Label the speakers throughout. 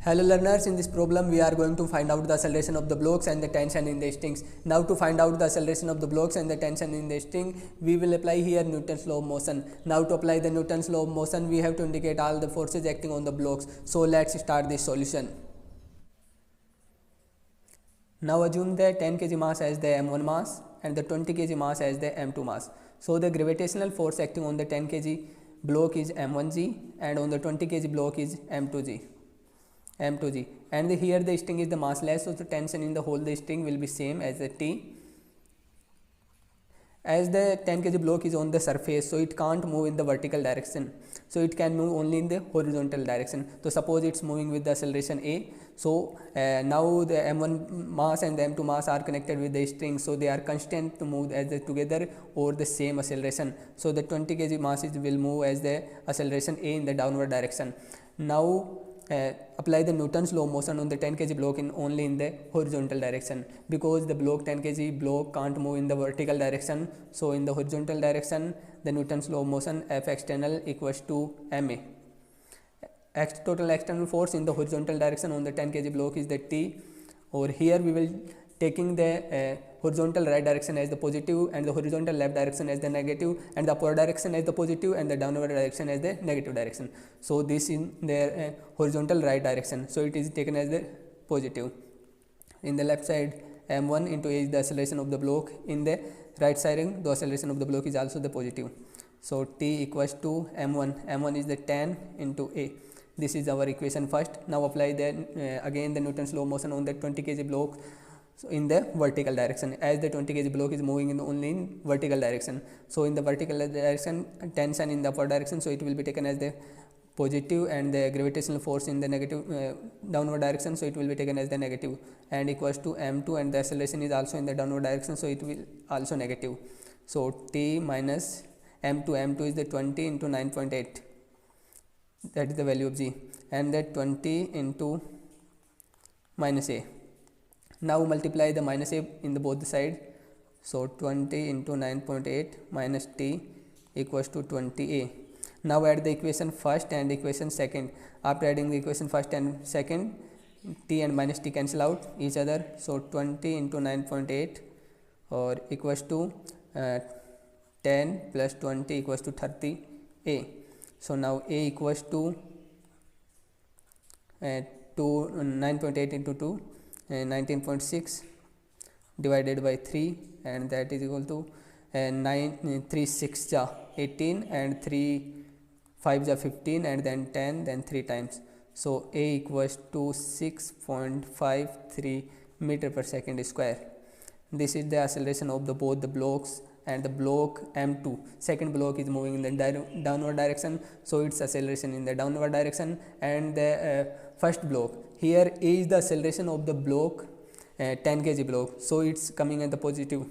Speaker 1: Hello learners, in this problem we are going to find out the acceleration of the blocks and the tension in the strings. Now to find out the acceleration of the blocks and the tension in the string, we will apply here Newton's law of motion. Now to apply the Newton's law of motion, we have to indicate all the forces acting on the blocks. So let's start this solution. Now assume the 10 kg mass as the m1 mass and the 20 kg mass as the m2 mass. So the gravitational force acting on the 10 kg block is m1g and on the 20 kg block is m2g and here the string is the massless, so the tension in the whole the string will be same as the T. As the 10 kg block is on the surface, so it can't move in the vertical direction, so it can move only in the horizontal direction. So suppose it's moving with the acceleration a, so now the m1 mass and the m2 mass are connected with the string, so they are constant to move as together over the same acceleration. So the 20 kg masses will move as the acceleration a in the downward direction. Now apply the Newton's law of motion on the 10 kg block only in the horizontal direction, because the block 10 kg block can't move in the vertical direction. So in the horizontal direction, the Newton's law of motion F external equals to ma. Total external force in the horizontal direction on the 10 kg block is the T. Over here we will taking the horizontal right direction as the positive and the horizontal left direction as the negative, and the upward direction as the positive and the downward direction as the negative direction. So this in the horizontal right direction, so it is taken as the positive. In the left side, m1 into a is the acceleration of the block. In the right side, the acceleration of the block is also the positive. So T equals to m1 is the 10 into a. This is our equation first. Now apply the again the Newton's law of motion on the 20 kg block. So in the vertical direction, as the 20 kg block is moving in only in vertical direction, so in the vertical direction tension in the upward direction, so it will be taken as the positive, and the gravitational force in the negative downward direction, so it will be taken as the negative, and equals to m2, and the acceleration is also in the downward direction, so it will also negative. So T minus m2 is the 20 into 9.8, that is the value of g, and that 20 into minus a. Now multiply the minus a in the both the side, so 20 into 9.8 minus T equals to 20a. Now add the equation first and equation second. After adding the equation first and second, T and minus T cancel out each other, so 20 into 9.8 or equals to 10 plus 20 equals to 30a. So now a equals to 9.8 into 2, 19.6 divided by 3, and that is equal to 3 6 ja 18 and 3 5 ja 15 and then 10, then 3 times. So a equals to 6.53 meter per second square. This is the acceleration of the both the blocks, and the block m2 second block is moving in the downward direction, so its acceleration in the downward direction, and the first block here is the acceleration of the block 10 kg block, so it's coming at the positive,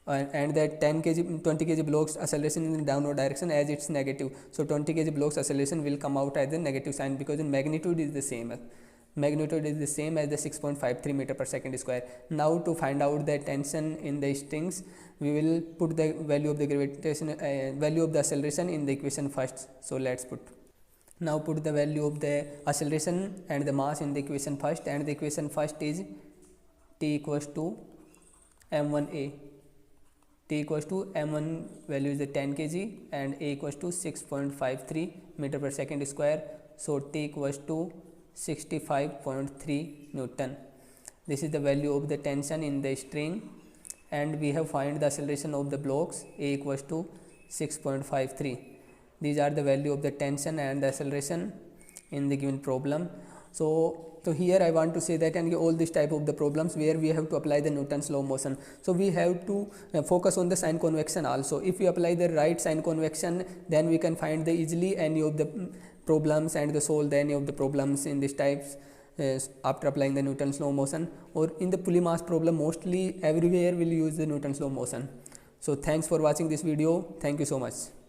Speaker 1: and the 20 kg blocks acceleration in the downward direction as it's negative, so 20 kg blocks acceleration will come out as the negative sign, because the magnitude is the same as the 6.53 meter per second square. Now to find out the tension in the strings, we will put the value of the gravitation value of the acceleration in the equation first. So let's put. Now put the value of the acceleration and the mass in the equation first, and the equation first is T equals to m1a. T equals to m1 value is the 10 kg and a equals to 6.53 meter per second square, so T equals to 65.3 Newton. This is the value of the tension in the string, and we have find the acceleration of the blocks. A equals to 6.53. These are the value of the tension and the acceleration in the given problem. So here I want to say that, and all this type of the problems where we have to apply the Newton's law of motion, so we have to focus on the sign convection also. If we apply the right sign convection, then we can find the easily any of the problems and the solve any of the problems in this types after applying the Newton's law of motion. Or in the pulley mass problem, mostly everywhere will use the Newton's law of motion. So thanks for watching this video. Thank you so much.